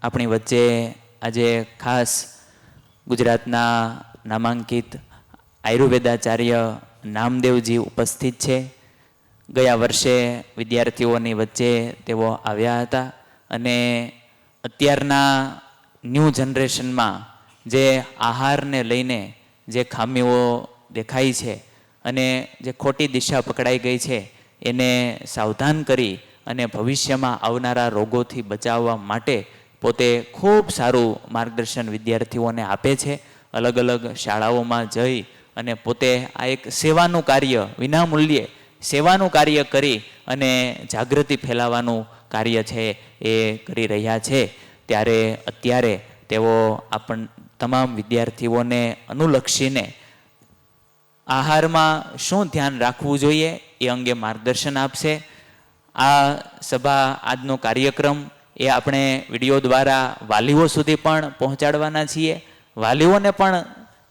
આપણી વચ્ચે આજે ખાસ ગુજરાતના નામાંકિત આયુર્વેદાચાર્ય નામદેવજી ઉપસ્થિત છે. ગયા વર્ષે વિદ્યાર્થીઓની વચ્ચે તેઓ આવ્યા હતા અને અત્યારના ન્યૂ જનરેશનમાં જે આહારને લઈને જે ખામીઓ દેખાય છે અને જે ખોટી દિશા પકડાઈ ગઈ છે એને સાવધાન કરી અને ભવિષ્યમાં આવનારા રોગોથી બચાવવા માટે પોતે ખૂબ સારું માર્ગદર્શન વિદ્યાર્થીઓને આપે છે. અલગ અલગ શાળાઓમાં જઈ અને પોતે આ એક સેવાનું કાર્ય, વિનામૂલ્યે સેવાનું કાર્ય કરી અને જાગૃતિ ફેલાવવાનું કાર્ય છે એ કરી રહ્યા છે. ત્યારે અત્યારે તેઓ તમામ વિદ્યાર્થીઓને અનુલક્ષીને આહારમાં શું ધ્યાન રાખવું જોઈએ એ અંગે માર્ગદર્શન આપશે. આ સભા, આજનો કાર્યક્રમ એ આપણે વિડીયો દ્વારા વાલીઓ સુધી પણ પહોંચાડવાના છીએ. વાલીઓને પણ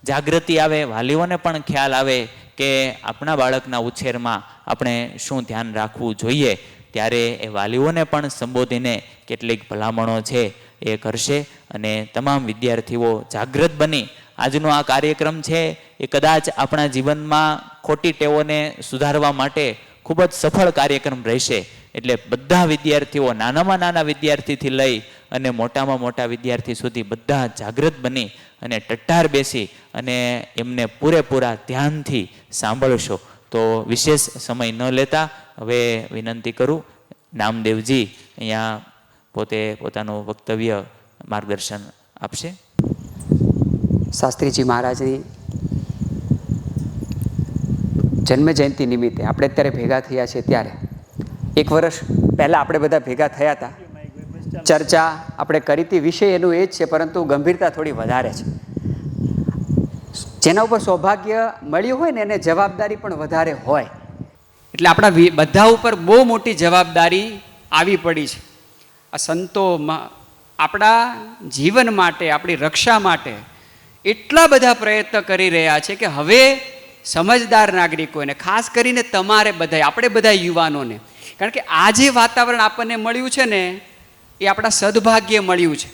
જાગૃતિ આવે, વાલીઓને પણ ખ્યાલ આવે કે આપણા બાળકના ઉછેરમાં આપણે શું ધ્યાન રાખવું જોઈએ. ત્યારે એ વાલીઓને પણ સંબોધીને કેટલીક ભલામણો છે એ કરશે અને તમામ વિદ્યાર્થીઓ જાગૃત બની આજનો આ કાર્યક્રમ છે એ કદાચ આપણા જીવનમાં ખોટી ટેવોને સુધારવા માટે ખૂબ જ સફળ કાર્યક્રમ રહેશે. એટલે બધા વિદ્યાર્થીઓ, નાનામાં નાના વિદ્યાર્થીથી લઈ અને મોટામાં મોટા વિદ્યાર્થી સુધી બધા જાગૃત બની અને ટટ્ટાર બેસી અને એમને પૂરેપૂરા ધ્યાનથી સાંભળશો. તો વિશેષ સમય ન લેતા હવે વિનંતી કરું, નામદેવજી અહીંયા પોતે પોતાનું વક્તવ્ય, માર્ગદર્શન આપશે. શાસ્ત્રીજી મહારાજની જન્મ જયંતિ નિમિત્તે આપણે અત્યારે ભેગા થયા છે. ત્યારે એક વર્ષ પહેલાં આપણે બધા ભેગા થયા હતા, ચર્ચા આપણે કરી હતી. વિષય એનું એ જ છે, પરંતુ ગંભીરતા થોડી વધારે છે. જેના ઉપર સૌભાગ્ય મળ્યું હોય ને એને જવાબદારી પણ વધારે હોય. એટલે આપણા બધા ઉપર બહુ મોટી જવાબદારી આવી પડી છે. આ સંતોમાં આપણા જીવન માટે, આપણી રક્ષા માટે એટલા બધા પ્રયત્ન કરી રહ્યા છે કે હવે સમજદાર નાગરિકોને, ખાસ કરીને તમારે બધા, આપણે બધા યુવાનોને, કારણ કે આ જે વાતાવરણ આપણને મળ્યું છે ને એ આપણા સદભાગ્ય મળ્યું છે.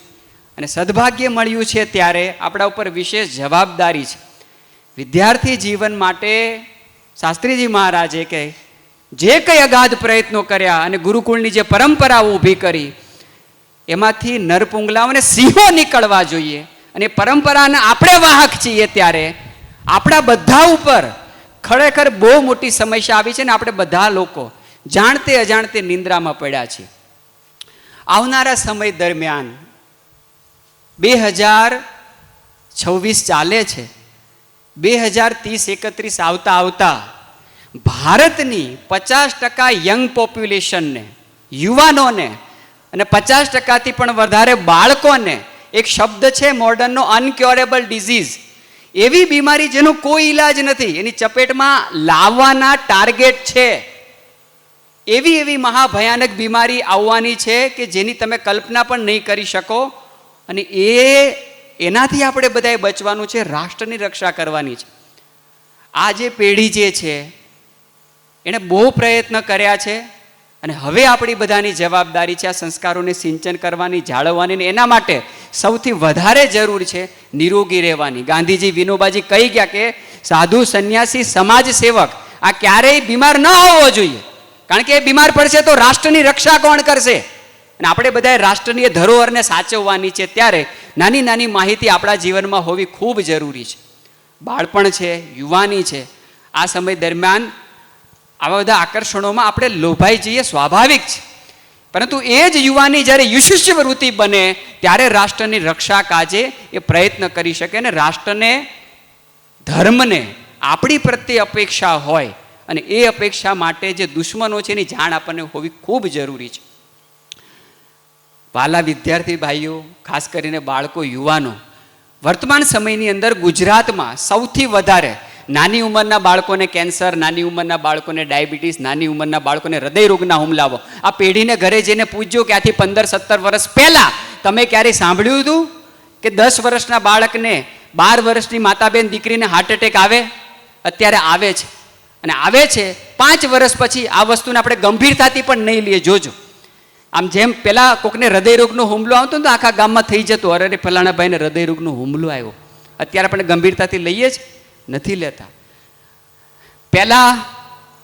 અને સદભાગ્ય મળ્યું છે ત્યારે આપણા ઉપર વિશેષ જવાબદારી છે. વિદ્યાર્થી જીવન માટે શાસ્ત્રીજી મહારાજે કે જે કંઈ અગાધ પ્રયત્નો કર્યા અને ગુરુકુળની જે પરંપરાઓ ઊભી કરી એમાંથી નરપુંગલાઓ અને સિંહો નીકળવા જોઈએ. અને પરંપરાના આપણે વાહક છીએ ત્યારે આપણા બધા ઉપર ખરેખર બહુ મોટી સમસ્યા આવી છે ને આપણે બધા લોકો જાણતે અજાણતે નિંદ્રામાં પડ્યા છીએ. આવનારા સમય દરમિયાન 2026 ચાલે છે, 2030-31 આવતા આવતા ભારતની 50% યંગ પોપ્યુલેશનને, યુવાનોને અને 50%થી પણ વધારે બાળકોને એક શબ્દ છે મોડર્નનો, અનક્યોરેબલ ડિઝીઝ, એવી બીમારી જેનો કોઈ ઈલાજ નથી, એની ચપેટમાં લાવવાના ટાર્ગેટ છે. એવી મહાભયાનક બીમારી આવવાની છે કે જેની તમે કલ્પના પણ નહીં કરી શકો. અને એનાથી આપણે બધાએ બચવાનું છે, રાષ્ટ્રની રક્ષા કરવાની છે. આ જે પેઢી જે છે એણે બહુ પ્રયત્ન કર્યા છે અને હવે આપણી બધાની જવાબદારી છે આ સંસ્કારોને સિંચન કરવાની, જાળવવાની. ને એના માટે સૌથી વધારે જરૂર છે નિરોગી રહેવાની. ગાંધીજી, વિનોબાજી કહી ગયા કે સાધુ, સંન્યાસી, સમાજ સેવક આ ક્યારેય બીમાર ન હોવો જોઈએ, કારણ કે એ બીમાર પડશે તો રાષ્ટ્રની રક્ષા કોણ કરશે? અને આપણે બધાએ રાષ્ટ્રની એ ધરોહરને સાચવવાની છે. ત્યારે નાની નાની માહિતી આપણા જીવનમાં હોવી ખૂબ જરૂરી છે. બાળપણ છે, યુવાની છે, આ સમય દરમિયાન આવા બધા આકર્ષણોમાં આપણે લોભાઈ જઈએ, સ્વાભાવિક છે. પરંતુ એ જ યુવાની જ્યારે યુશુષ્ય વૃત્તિ બને ત્યારે રાષ્ટ્રની રક્ષા કાજે એ પ્રયત્ન કરી શકે. અને રાષ્ટ્રને, ધર્મને આપણી પ્રત્યે અપેક્ષા હોય અને એ અપેક્ષા માટે જે દુશ્મનો છે એની જાણ આપણને હોવી ખૂબ જરૂરી છે. વાલા વિદ્યાર્થી ભાઈઓ, ખાસ કરીને બાળકો, યુવાનો, વર્તમાન સમયની અંદર ગુજરાતમાં સૌથી વધારે નાની ઉંમરના બાળકોને કેન્સર, નાની ઉંમરના બાળકોને ડાયાબિટીસ, નાની ઉંમરના બાળકોને હૃદયરોગના હુમલાઓ. આ પેઢીને ઘરે જઈને પૂછજો કે આથી 15-17 વર્ષ પહેલાં તમે ક્યારેય સાંભળ્યું હતું કે 10 વર્ષના બાળકને, 12 વર્ષની માતાબેન દીકરીને હાર્ટ એટેક આવે? અત્યારે આવે છે. અને આવે છે 5 વર્ષ પછી આ વસ્તુને આપણે ગંભીરતાથી પણ નહીં લઈએ. જોજો આમ જેમ પેલા કોકને હૃદયરોગનો હુમલો આવતો ને તો આખા ગામમાં થઈ જતો, અરે ફલાણા ભાઈને હૃદયરોગનો હુમલો આવ્યો. અત્યારે આપણે ગંભીરતાથી લઈએ જ નથી લેતા.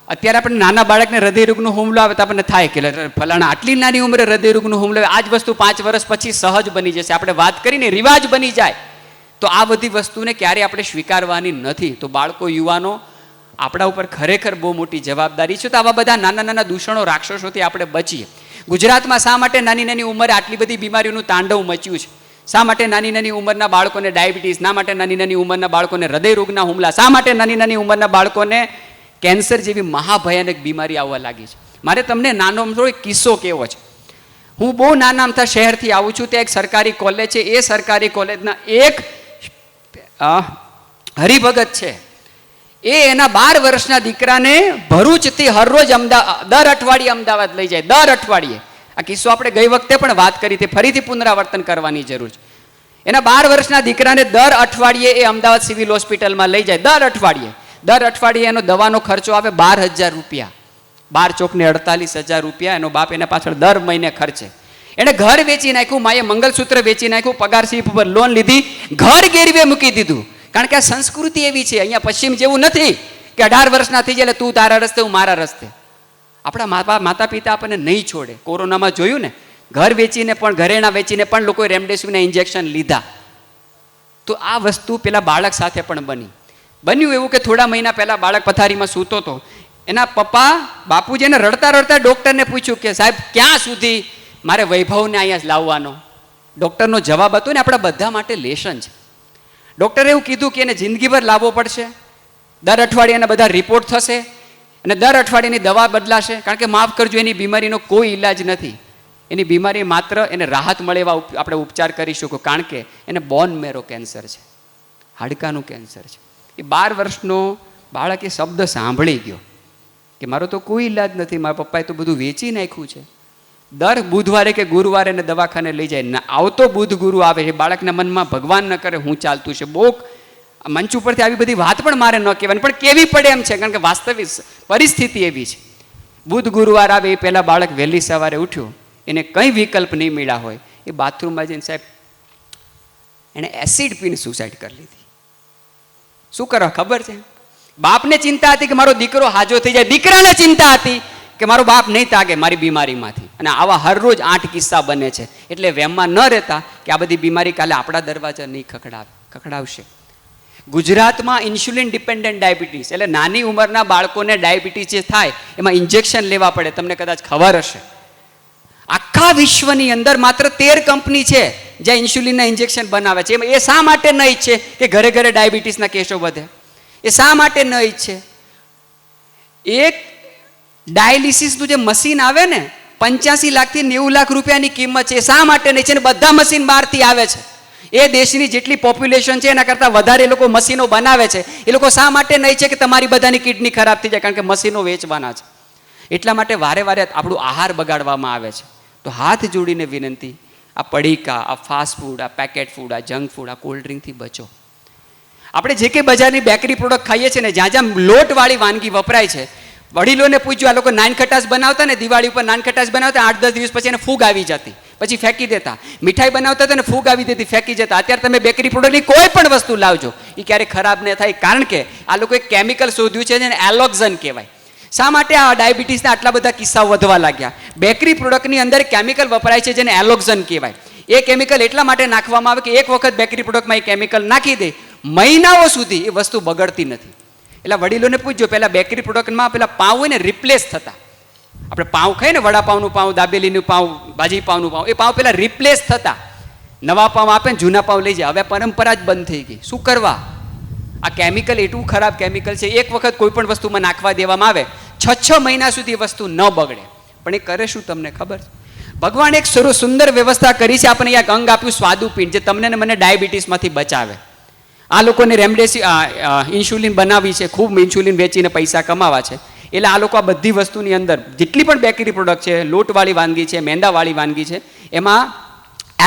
અત્યારે આપણે નાના બાળકને હૃદયરોગનો હુમલો આવે તો આપણને થાય કે ફલાણા આટલી નાની ઉંમરે હૃદયરોગનો હુમલો આવે. આ જ વસ્તુ 5 વર્ષ પછી સહજ બની જશે. આપણે વાત કરીને રિવાજ બની જાય. તો આ બધી વસ્તુને ક્યારે આપણે સ્વીકારવાની નથી. તો બાળકો, યુવાનો, આપણા ઉપર ખરેખર બહુ મોટી જવાબદારી છે. તો આવા બધા નાના નાના દૂષણો, રાક્ષસોથી આપણે બચીએ. ગુજરાતમાં શા માટે નાની નાની ઉંમરે આટલી બધી બીમારીઓનું તાંડવ મચ્યું છે? શા માટે નાની નાની ઉંમરના બાળકોને ડાયાબિટીસ, શા માટે નાની નાની ઉંમરના બાળકોને હૃદયરોગના હુમલા, શા માટે નાની નાની ઉંમરના બાળકોને કેન્સર જેવી મહાભયાનક બીમારી આવવા લાગી છે? મારે તમને નાનો અમથો એક કિસ્સો કહેવો છે. હું બહુ નાના અમથા શહેરથી આવું છું. ત્યાં એક સરકારી કોલેજ છે. એ સરકારી કોલેજના એક હરિભગત છે. એ એના 12 વર્ષના દીકરાને ભરૂચથી હરરોજ દર અઠવાડિયે અમદાવાદ લઈ જાય. દર અઠવાડિયે. આ કિસ્સો આપણે ગઈ વખતે પણ વાત કરી હતી, ફરીથી પુનરાવર્તન કરવાની જરૂર છે. એના 12 વર્ષના દીકરાને દર અઠવાડિયે એ અમદાવાદ સિવિલ હોસ્પિટલમાં લઈ જાય. દર અઠવાડિયે એનો દવાનો ખર્ચો આવે 12,000 રૂપિયા. 12 ચોકને 48,000 રૂપિયા એનો બાપ એના પાછળ દર મહિને ખર્ચે. એને ઘર વેચી નાખ્યું, માએ મંગલસૂત્ર વેચી નાખ્યું, પગાર સ્લીપ ઉપર લોન લીધી, ઘર ગેરવે મૂકી દીધું. કારણ કે આ સંસ્કૃતિ એવી છે. અહીંયા પશ્ચિમ જેવું નથી કે 18 વર્ષના થઈ જાય તું તારા રસ્તે, હું મારા રસ્તે. આપણા માતા પિતા આપણને નહીં છોડે. કોરોનામાં જોયું ને, ઘર વેચીને પણ, ઘરેણા વેચીને પણ લોકોએ રેમડેસિવિરના ઇન્જેક્શન લીધા. તો આ વસ્તુ પેલા બાળક સાથે પણ બન્યું એવું કે થોડા મહિના પહેલા બાળક પથારીમાં સૂતો હતો. એના પપ્પા બાપુજીને રડતા રડતા ડૉક્ટરને પૂછ્યું કે સાહેબ ક્યાં સુધી મારે વૈભવને અહીંયા જ લાવવાનો? ડૉક્ટરનો જવાબ હતો ને આપણા બધા માટે લેશન છે. ડૉક્ટરે એવું કીધું કે એને જિંદગીભર લાવવો પડશે. દર અઠવાડિયાના બધા રિપોર્ટ થશે અને દર અઠવાડિયાની દવા બદલાશે. કારણ કે માફ કરજો, એની બીમારીનો કોઈ ઈલાજ નથી. એની બીમારી માત્ર એને રાહત મળે એવા આપણે ઉપચાર કરીશું. કારણ કે એને બોન મેરો કેન્સર છે, હાડકાનું કેન્સર છે. એ 12 વર્ષનો બાળક એ શબ્દ સાંભળી ગયો કે મારો તો કોઈ ઈલાજ નથી, મારા પપ્પાએ તો બધું વેચી નાખ્યું છે. દર બુધવારે કે ગુરુવારે એને દવાખાને લઈ જાય. આવતો બુધ ગુરુ આવે છે. બાળકના મનમાં ભગવાન ન કરે હું ચાલતું છે. બહુ મંચ ઉપરથી આવી બધી વાત પણ મારે ન કહેવાની, પણ કેવી પડે એમ છે. કારણ કે વાસ્તવિક પરિસ્થિતિ એવી છે. બુધ ગુરુવાર આવે એ પહેલાં બાળક વહેલી સવારે ઉઠ્યું, એને કંઈ વિકલ્પ નહીં મળ્યા હોય, એ બાથરૂમમાં જઈને સાહેબ એણે એસિડ પીને સુસાઇડ કરી લીધી. શું કરવા ખબર છે? બાપને ચિંતા હતી કે મારો દીકરો હાજો થઈ જાય, દીકરાને ચિંતા હતી કે મારો બાપ નહીં તાગે મારી બીમારીમાંથી. અને આવા હરરોજ 8 કિસ્સા બને છે. એટલે વહેમમાં ન રહેતા કે આ બધી બીમારી કાલે આપણા દરવાજા નહીં ખખડાવશે. ગુજરાતમાં ઇન્સ્યુલિન ડિપેન્ડન્ટ ડાયાબિટીસ, એટલે નાની ઉંમરના બાળકોને ડાયાબિટીસ જે થાય એમાં ઇન્જેક્શન લેવા પડે. તમને કદાચ ખબર હશે, આખા વિશ્વની અંદર માત્ર 13 કંપની છે જ્યાં ઇન્સ્યુલિનના ઇન્જેક્શન બનાવે છે. એ શા માટે ન ઈચ્છે કે ઘરે ઘરે ડાયાબિટીસના કેસો વધે? એ શા માટે ન ઈચ્છે? એક ડાયાલિસિસનું જે મશીન આવે ને, 85 લાખથી 90 લાખ રૂપિયાની કિંમત છે. શા માટે નહીં છે? ને બધા મશીન બહારથી આવે છે. એ દેશની જેટલી પોપ્યુલેશન છે એના કરતાં વધારે એ લોકો મશીનો બનાવે છે. એ લોકો શા માટે નહીં છે કે તમારી બધાની કિડની ખરાબ થઈ જાય? કારણ કે મશીનો વેચવાના છે. એટલા માટે વારે વારે આપણું આહાર બગાડવામાં આવે છે. તો હાથ જોડીને વિનંતી, આ પડીકા, આ ફાસ્ટ ફૂડ, આ પેકેટ ફૂડ, આ જંક ફૂડ, આ કોલ્ડ ડ્રિંકથી બચો. આપણે જે કંઈ બજારની બેકરી પ્રોડક્ટ ખાઈએ છીએ ને, જ્યાં જ્યાં લોટવાળી વાનગી વપરાય છે, વડીલોને પૂછ્યું, આ લોકો નાનખટાસ બનાવતા ને, દિવાળી ઉપર નાનખટાસ બનાવતા, 8-10 દિવસ પછી એને ફૂગ આવી જતી, પછી ફેંકી દેતા. મીઠાઈ બનાવતા હતા ને, ફૂગ આવી દેતી, ફેંકી જતા. અત્યારે તમે બેકરી પ્રોડક્ટની કોઈ પણ વસ્તુ લાવજો, એ ક્યારેય ખરાબ ન થાય. કારણ કે આ લોકોએ કેમિકલ શોધ્યું છે જેને એલોક્ઝન કહેવાય. શા માટે આ ડાયાબિટીસના આટલા બધા કિસ્સાઓ વધવા લાગ્યા? બેકરી પ્રોડક્ટની અંદર કેમિકલ વપરાય છે જેને એલોક્ઝન કહેવાય. એ કેમિકલ એટલા માટે નાખવામાં આવે કે એક વખત બેકરી પ્રોડક્ટમાં એ કેમિકલ નાખી દે, મહિનાઓ સુધી એ વસ્તુ બગડતી નથી. એટલે વડીલોને પૂછજો, પહેલાં બેકરી પ્રોડક્ટમાં પેલા પાઉં હોય ને રિપ્લેસ થતા. આપણે પાઉં ખાઈએ ને, વડાપાઉંનું પાઉં, દાબેલીનું પાઉં, ભાજી પાઉંનું પાઉં, એ પાઉં પેલા રિપ્લેસ થતા. નવા પાઉં આપે ને જૂના પાઉં લઈ જાય. હવે પરંપરા જ બંધ થઈ ગઈ. શું કરવા? આ કેમિકલ એટલું ખરાબ કેમિકલ છે, એક વખત કોઈ પણ વસ્તુમાં નાખવા દેવામાં આવે, 6 મહિના સુધી વસ્તુ ન બગડે. પણ એ કરે શું તમને ખબર છે? ભગવાન એક સુંદર વ્યવસ્થા કરી છે. આપણને એક અંગ આપ્યું સ્વાદુપિંડ, જે તમને ને મને ડાયાબિટીસમાંથી બચાવે. આ લોકોને ઇન્સ્યુલિન બનાવી છે, ખૂબ ઇન્સ્યુલિન વેચીને પૈસા કમાવા છે. એટલે આ લોકો આ બધી વસ્તુની અંદર જેટલી પણ બેકરી પ્રોડક્ટ છે, લોટવાળી વાનગી છે, મેંદાવાળી વાનગી છે, એમાં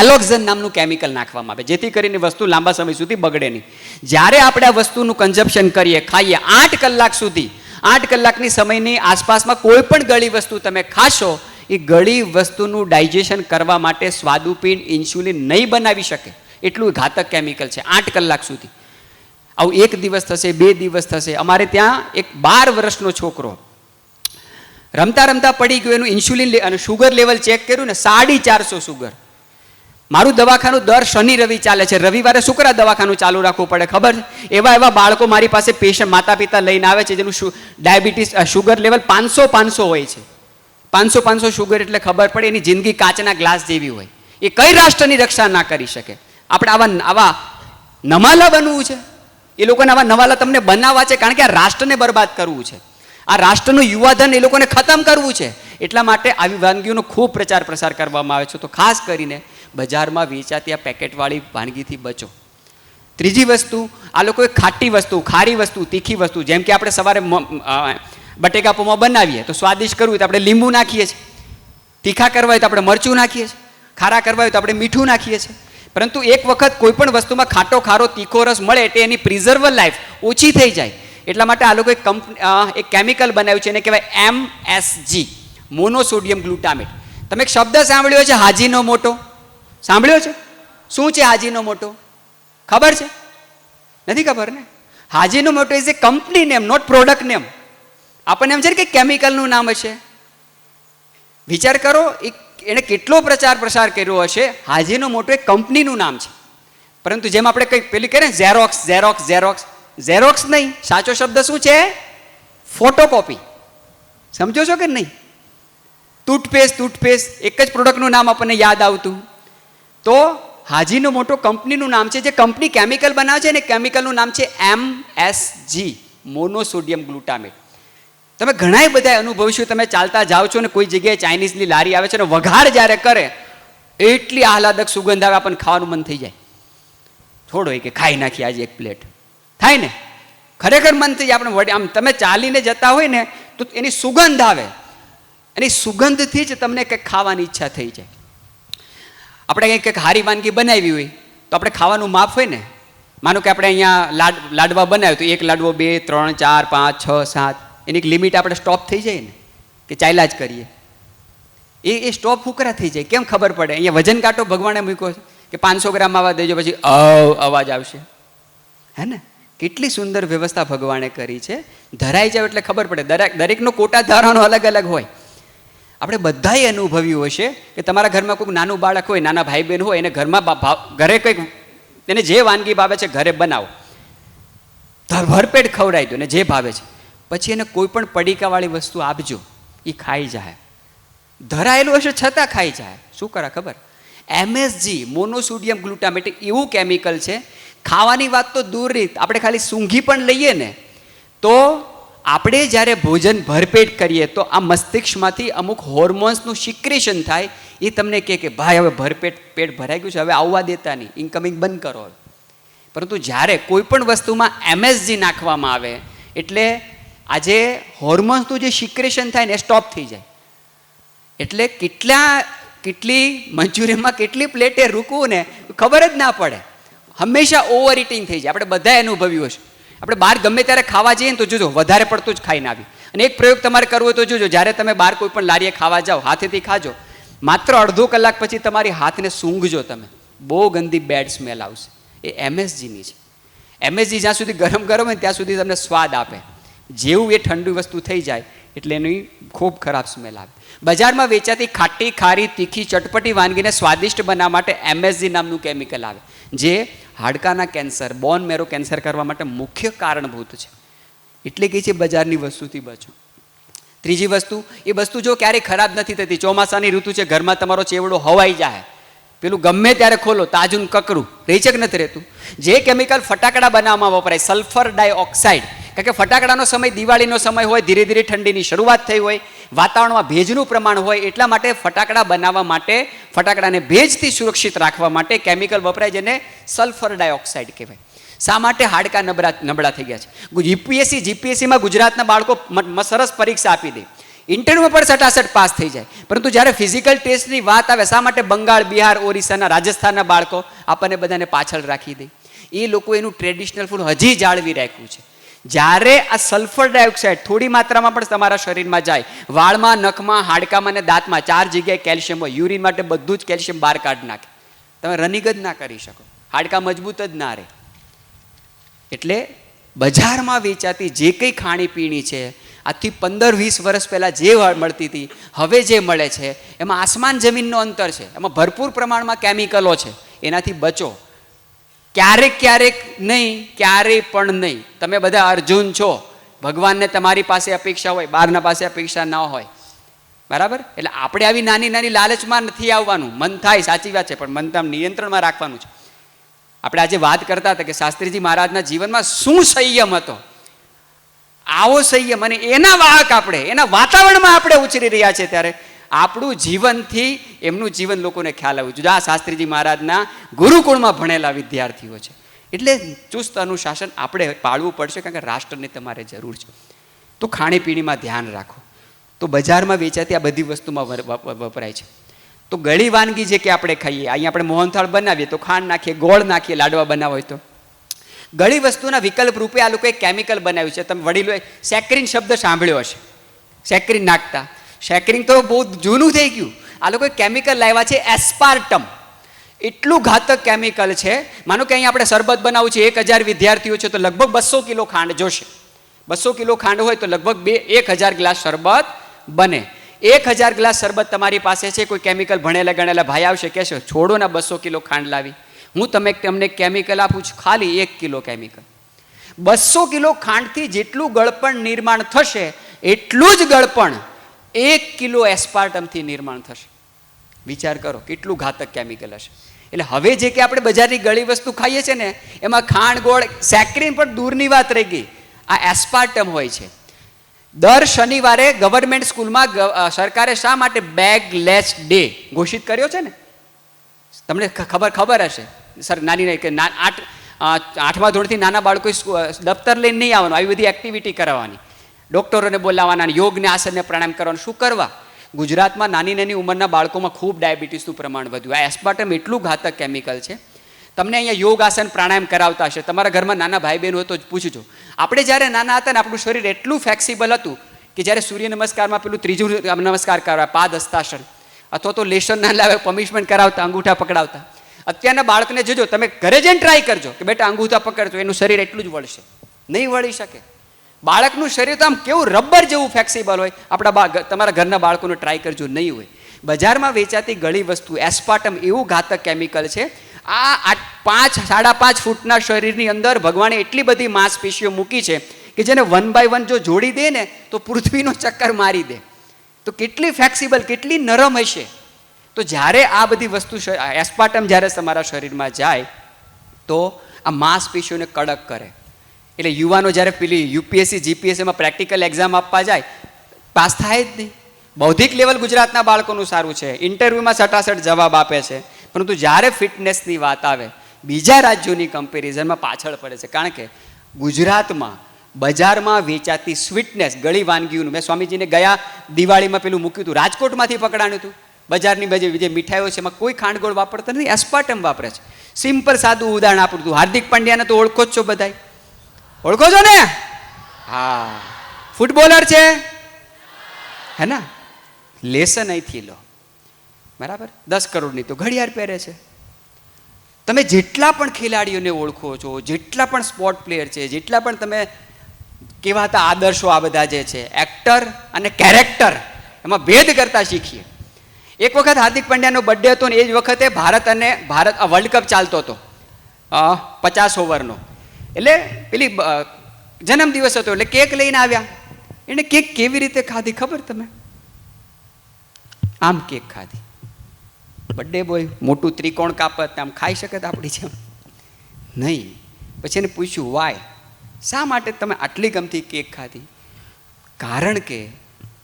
એલોક્ઝન નામનું કેમિકલ નાખવામાં આવે, જેથી કરીને વસ્તુ લાંબા સમય સુધી બગડે નહીં. જ્યારે આપણે આ વસ્તુનું કન્ઝમ્પશન કરીએ, ખાઈએ, 8 કલાક સુધી, 8 કલાકની સમયની આસપાસમાં કોઈ પણ ગળી વસ્તુ તમે ખાશો, એ ગળી વસ્તુનું ડાયજેશન કરવા માટે સ્વાદુપિંડ ઇન્સ્યુલિન નહીં બનાવી શકે એટલું ઘાતક કેમિકલ છે 8 કલાક સુધી. આવું 1 દિવસ થશે, 2 દિવસ થશે. અમારે ત્યાં એક 12 વર્ષનો છોકરો રમતા રમતા પડી ગયો, એનું ઇન્સ્યુલિન અને શુગર લેવલ ચેક કર્યું ને 450 શુગર. મારું દવાખાનું દર શનિ રવિ ચાલે છે, રવિવારે શુક્ર દવાખાનું ચાલુ રાખવું પડે, ખબર છે? એવા બાળકો મારી પાસે પેશન્ટ માતા પિતા લઈને આવે છે જેનું ડાયાબિટીસ શુગર લેવલ 500 હોય છે. 500 શુગર એટલે ખબર પડે એની જિંદગી કાચના ગ્લાસ જેવી હોય. એ કઈ રાષ્ટ્રની રક્ષા ના કરી શકે? આપણે આવા નમાલા બનવું છે? એ લોકોને આવા નવાલા તમને બનાવવા છે કારણ કે આ રાષ્ટ્રને બરબાદ કરવું છે, આ રાષ્ટ્રનું યુવાધન એ લોકોને ખતમ કરવું છે. એટલા માટે આવી વાનગીઓનો ખૂબ પ્રચાર પ્રસાર કરવામાં આવે છે. તો ખાસ કરીને બજારમાં વેચાતી આ પેકેટવાળી વાનગીથી બચો. ત્રીજી વસ્તુ, આ લોકોએ ખાટી વસ્તુ, ખારી વસ્તુ, તીખી વસ્તુ, જેમ કે આપણે સવારે બટેકા પૌવા બનાવીએ તો સ્વાદિષ્ટ કરવું હોય તો આપણે લીંબુ નાખીએ છીએ, તીખા કરવા હોય તો આપણે મરચું નાખીએ છીએ, ખારા કરવા હોય તો આપણે મીઠું નાખીએ છીએ. પરંતુ એક વખત કોઈ પણ વસ્તુમાં ખાટો ખારો તીખો રસ મળે એટલે એની પ્રિઝર્વ લાઈફ ઓછી થઈ જાય. એટલા માટે આ લોકોએ એક કેમિકલ બનાવ્યું છે, એને કહેવાય MSG, મોનોસોડિયમ ગ્લુટામેટ. તમે એક શબ્દ સાંભળ્યો છે હાજીનો મોટો? સાંભળ્યો છે? શું છે હાજીનો મોટો? ખબર છે? નથી ખબર ને? હાજીનો મોટો is a company name, not product name. આપણને એમ છે કે કેમિકલનું નામ હશે. વિચાર કરો, એણે કેટલો પ્રચાર પ્રસાર કર્યો હશે. હાજીનો મોટો એક કંપનીનું નામ છે. પરંતુ જેમ આપણે કંઈક પેલી કહે ને ઝેરોક્સ નહીં, સાચો શબ્દ શું છે? ફોટોકોપી. સમજો છો કે નહીં? ટૂથપેસ્ટ એક જ પ્રોડક્ટનું નામ આપણને યાદ આવતું. તો હાજીનો મોટો કંપનીનું નામ છે, જે કંપની કેમિકલ બનાવે છે ને કેમિકલનું નામ છે MSG, મોનોસોડિયમ ગ્લુટામેટ. તમે ઘણા બધા અનુભવશો, તમે ચાલતા જાઓ છો ને કોઈ જગ્યાએ ચાઇનીઝની લારી આવે છે ને વઘાર જ્યારે કરે એટલી આહલાદક સુગંધ આવે, આપણને ખાવાનું મન થઈ જાય. થોડો કે ખાઈ નાખી આજે એક પ્લેટ, થાય ને? ખરેખર મન થઈ જાય. આપણે આમ તમે ચાલીને જતા હોય ને તો એની સુગંધ આવે, એની સુગંધથી જ તમને કંઈક ખાવાની ઈચ્છા થઈ જાય. આપણે કંઈક હારી વાનગી બનાવી હોય તો આપણે ખાવાનું માપ હોય ને, માનો કે આપણે અહીંયા લાડવા બનાવ્યું તો એક લાડવો 2, 3, 4, 5, 6, 7 એની એક લિમિટ આપણે સ્ટોપ થઈ જાય ને કે ચાલ્યા જ કરીએ. એ સ્ટોપ ફૂકરા થઈ જાય. કેમ ખબર પડે? અહીંયા વજન કાંટો ભગવાને મૂક્યો છે કે 500 ગ્રામ આવવા દેજો, પછી અવાજ આવશે, હે ને? કેટલી સુંદર વ્યવસ્થા ભગવાને કરી છે. ધરાઈ જાવ એટલે ખબર પડે. દરેકનો કોટા ધરાવવાનો અલગ અલગ હોય. આપણે બધાએ અનુભવ્યું હશે કે તમારા ઘરમાં કોઈક નાનું બાળક હોય, નાના ભાઈ બહેન હોય, એને ઘરે કંઈક એને જે વાનગી ભાવે છે ઘરે બનાવો, ભરપેટ ખવડાવી દો ને જે ભાવે છે, પછી એને કોઈ પણ પડીકાવાળી વસ્તુ આપજો, એ ખાઈ જાય. ધરાયેલું હશે છતાં ખાઈ જાય. શું કરે ખબર? MSG, મોનોસોડિયમ ગ્લુટામેટ એવું કેમિકલ છે. ખાવાની વાત તો દૂર રહી, આપણે ખાલી સૂંઘી પણ લઈએ ને તો આપણે જ્યારે ભોજન ભરપેટ કરીએ તો આ મસ્તિષ્કમાંથી અમુક હોર્મોન્સનું સિક્રેશન થાય. એ તમને કહે કે ભાઈ હવે પેટ ભરાઈ ગયું છે, હવે આવવા દેતા નહીં, ઇન્કમિંગ બંધ કરો. પરંતુ જ્યારે કોઈ પણ વસ્તુમાં MSG નાખવામાં આવે એટલે આજે હોર્મોન્સનું જે સિક્રેશન થાય ને એ સ્ટોપ થઈ જાય. એટલે કેટલી મંચુરિયનમાં કેટલી પ્લેટે રૂકવું ને ખબર જ ના પડે. હંમેશા ઓવર ઇટિંગ થઈ જાય. આપણે બધાએ અનુભવ્યું હશે. આપણે બહાર ગમે ત્યારે ખાવા જઈએ ને તો જોજો વધારે પડતું જ ખાઈને આવી. અને એક પ્રયોગ તમારે કરવો હોય તો જોજો, જ્યારે તમે બહાર કોઈ પણ લારીએ ખાવા જાઓ હાથેથી ખાજો, માત્ર અડધો કલાક પછી તમારી હાથને સૂંઘજો તમે, બહુ ગંદી બેડ સ્મેલ આવશે. એ MSGની છે. MSG જ્યાં સુધી ગરમ હોય ત્યાં સુધી તમને સ્વાદ આપે. જેવું એ ઠંડુ વસ્તુ થઈ જાય એટલે એની ખૂબ ખરાબ સ્મેલ આવે. બજારમાં વેચાતી ખાટી ખારી તીખી ચટપટી વાનગીને સ્વાદિષ્ટ બનાવવા માટે MSG નામનું કેમિકલ આવે, જે હાડકાના કેન્સર, બોન મેરો કેન્સર કરવા માટે મુખ્ય કારણભૂત છે. એટલે કે છે બજારની વસ્તુથી બચો. ત્રીજી વસ્તુ, એ વસ્તુ જો ક્યારેય ખરાબ નથી થતી. ચોમાસાની ઋતુ છે, ઘરમાં તમારો ચેવડો હવાઈ જાય, પેલું ગમે ત્યારે ખોલો તાજું કકરું રહી છે કે નથી રહેતું. જે કેમિકલ ફટાકડા બનાવવામાં વપરાય, સલ્ફર ડાયોક્સાઇડ, કારણ કે ફટાકડાનો સમય દિવાળીનો સમય હોય, ધીરે ધીરે ઠંડીની શરૂઆત થઈ હોય, વાતાવરણમાં ભેજનું પ્રમાણ હોય, એટલા માટે ફટાકડા બનાવવા માટે, ફટાકડાને ભેજથી સુરક્ષિત રાખવા માટે કેમિકલ વપરાય, જેને સલ્ફર ડાયોક્સાઇડ કહેવાય. શા માટે હાડકા નબળા થઈ ગયા છે? જીપીએસસીમાં ગુજરાતના બાળકો સરસ પરીક્ષા આપી દે, ઇન્ટરવ્યુ પર સટાસટ પાસ થઈ જાય, પરંતુ જ્યારે ફિઝિકલ ટેસ્ટની વાત આવે શા માટે બંગાળ, બિહાર, ઓરિસ્સાના, રાજસ્થાનના બાળકો આપણને બધાને પાછળ રાખી દે? એ લોકો એનું ટ્રેડિશનલ ફૂડ હજી જાળવી રાખ્યું છે. જ્યારે આ સલ્ફર ડાયોક્સાઇડ થોડી માત્રામાં પણ તમારા શરીરમાં જાય, વાળમાં, નખમાં, હાડકામાં અને દાંતમાં 4 જગ્યાએ કેલ્શિયમ હોય, યુરિન માટે બધું જ કેલ્શિયમ બહાર કાઢી નાખે, તમે રનિંગ જ ના કરી શકો, હાડકા મજબૂત જ ના રહે. એટલે બજારમાં વેચાતી જે કંઈ ખાણીપીણી છે, આજથી 15-20 વર્ષ પહેલાં જે મળતી હતી, હવે જે મળે છે એમાં આસમાન જમીનનો અંતર છે. એમાં ભરપૂર પ્રમાણમાં કેમિકલો છે, એનાથી બચો. ક્યારેક ક્યારેક નહીં, ક્યારેય પણ નહીં. તમે બધા અર્જુન છો, ભગવાનને તમારી પાસે અપેક્ષા હોય, બહારના પાસે અપેક્ષા ન હોય, બરાબર? એટલે આપણે આવી નાની નાની લાલચમાં નથી આવવાનું. મન થાય, સાચી વાત છે, પણ મન તો નિયંત્રણમાં રાખવાનું છે. આપણે આજે વાત કરતા હતા કે શાસ્ત્રીજી મહારાજના જીવનમાં શું સંયમ હતો. આવો સંયમ, અને એના વાહક આપણે, એના વાતાવરણમાં આપણે ઉછરી રહ્યા છે, ત્યારે આપણું જીવનથી એમનું જીવન લોકોને ખ્યાલ આવવું જોઈએ. આ શાસ્ત્રીજી મહારાજના ગુરુકુળમાં ભણેલા વિદ્યાર્થીઓ છે. એટલે ચુસ્ત અનુશાસન આપણે પાળવું પડશે, કારણ કે રાષ્ટ્રની તમારે જરૂર છે. તો ખાણીપીણીમાં ધ્યાન રાખો. તો બજારમાં વેચાતી આ બધી વસ્તુમાં વપરાય છે. તો ગળી વાનગી જે કે આપણે ખાઈએ, અહીંયા આપણે મોહનથાળ બનાવીએ તો ખાંડ નાખીએ, ગોળ નાખીએ, લાડવા બનાવો હોય તો. ગળી વસ્તુના વિકલ્પ રૂપે આ લોકોએ કેમિકલ બનાવ્યું છે. તમે વડીલોએ સેક્રીન શબ્દ સાંભળ્યો હશે, સેક્રીન નાખતા. સેક્રીન તો બહુ જૂનું થઈ ગયું. આ લોકોએ કેમિકલ લાવ્યા છે એસ્પાર્ટમ. એટલું ઘાતક કેમિકલ છે. માનો કે અહીંયા આપણે શરબત બનાવવું છે, 1000 વિદ્યાર્થીઓ છે તો લગભગ 200 કિલો ખાંડ જોશે. 200 કિલો ખાંડ હોય તો લગભગ 1000 ગ્લાસ શરબત બને. 1000 ગ્લાસ શરબત તમારી પાસે છે, કોઈ કેમિકલ ભણેલા ગણેલા ભાઈ આવશે, કહેશે છોડો ના 200 કિલો ખાંડ લાવી. હું તમને કેમિકલ આપું છું, ખાલી 1 કિલો કેમિકલ. 200 કિલો ખાંડથી જેટલું ગળપણ નિર્માણ થશે, એટલું જ ગળપણ 1 કિલો એસ્પાર્ટમથી નિર્માણ થશે. વિચાર કરો કેટલું ઘાતક કેમિકલ હશે. એટલે હવે જે કે આપણે બજારની ગળી વસ્તુ ખાઈએ છીએ ને, એમાં ખાંડ, ગોળ, સેક્રીન પણ દૂરની વાત રહી ગઈ, આ એસ્પાર્ટમ હોય છે. દર શનિવારે ગવર્મેન્ટ સ્કૂલમાં સરકારે શા માટે બેગલેસ ડે ઘોષિત કર્યો છે ને? તમને ખબર હશે. સર નાની કે 8મા ધોરણથી નાના બાળકો દફતર લઈને નહીં આવવાનું, આવી બધી એક્ટિવિટી કરાવવાની, ડૉક્ટરોને બોલાવવાના, યોગને, આસનને, પ્રાણાયામ કરવાનું. શું કરવા? ગુજરાતમાં નાની નાની ઉંમરના બાળકોમાં ખૂબ ડાયાબિટીસનું પ્રમાણ વધ્યું. આ એસ્પાર્ટમ એટલું ઘાતક કેમિકલ છે. તમને અહીંયા યોગ, આસન, પ્રાણાયામ કરાવતા હશે, તમારા ઘરમાં નાના ભાઈ બહેન હોય તો જ પૂછજો. આપણે જ્યારે નાના હતા ને, આપણું શરીર એટલું ફ્લેક્સિબલ હતું કે જ્યારે સૂર્ય નમસ્કારમાં પેલું ત્રીજું નમસ્કાર કરવા, પાદ હસ્તાસન, અથવા તો લેશન ના લાવે પનિશમેન્ટ કરાવતા, અંગૂઠા પકડાવતા. અત્યારના બાળકને જોજો, તમે ઘરે જઈને ટ્રાય કરજો કે બેટા અંગૂઠા પકડજો, એનું શરીર એટલું જ વળશે, નહીં વળી શકે. બાળકનું શરીર તો આમ કેવું રબર જેવું ફ્લેક્સિબલ હોય. આપણા તમારા ઘરના બાળકોને ટ્રાય કરજો, નહીં હોય. બજારમાં વેચાતી ગળી વસ્તુ એસ્પાર્ટમ એવું ઘાતક કેમિકલ છે. આ 5-5.5 ફૂટના શરીરની અંદર ભગવાને એટલી બધી માંસપેશીઓ મૂકી છે કે જેને 1 by 1 જો જોડી દે ને તો પૃથ્વીનો ચક્કર મારી દે. તો કેટલી ફ્લેક્સિબલ, કેટલી નરમ હશે. તો જ્યારે આ બધી વસ્તુ એસ્પાર્ટમ જ્યારે તમારા શરીરમાં જાય તો આ માંસપેશીઓને કડક કરે. એટલે યુવાનો જ્યારે પેલી યુપીએસસી, જીપીએસસીમાં પ્રેક્ટિકલ એક્ઝામ આપવા જાય, પાસ થાય જ નહીં. બૌદ્ધિક લેવલ ગુજરાતના બાળકોનું સારું છે, ઇન્ટરવ્યૂમાં સટાસટ જવાબ આપે છે, પરંતુ જ્યારે ફિટનેસની વાત આવે બીજા રાજ્યોની કમ્પેરિઝનમાં પાછળ પડે છે. કારણ કે ગુજરાતમાં બજારમાં વેચાતી સ્વીટનેસ, ગળી વાનગીઓનું, મેં સ્વામીજીને ગયા દિવાળીમાં પેલું મૂક્યું હતું, રાજકોટમાંથી પકડાણું હતું. બજારની જે મીઠાઈઓ છે એમાં કોઈ ખાંડ ગોળ વાપરતા નથી, એસ્પાર્ટમ વાપરે છે. સિમ્પલ સાદું ઉદાહરણ આપું છું. હાર્દિક પંડ્યાને તો ઓળખો જ છો બધાય, ઓળખો છો ને? હા, ફૂટબોલર છે, હે ના? લેસન અહીંથી લો, બરાબર? 10 કરોડની તો ઘડિયાળ પહેરે છે. તમે જેટલા પણ ખેલાડીઓને ઓળખો છો, જેટલા પણ સ્પોર્ટ પ્લેયર છે, જેટલા પણ તમે કહેવાતા આદર્શો, આ બધા જે છે, એક્ટર અને કેરેક્ટર, એમાં ભેદ કરતા શીખીએ. એક વખત હાર્દિક પંડ્યાનો બર્થડે હતો ને એ જ વખતે ભારત વર્લ્ડ કપ ચાલતો હતો, 50 ઓવરનો. એટલે પેલી જન્મદિવસ હતો એટલે કેક લઈને આવ્યા. એને કેક કેવી રીતે ખાધી ખબર તમે? આમ કેક ખાધી. બર્થડે બોય મોટું ત્રિકોણ કાપત આમ ખાઈ શકે આપણી જેમ? નહીં. પછી એને પૂછ્યું વાય, શા માટે તમે આટલી ગમતી કેક ખાધી? કારણ કે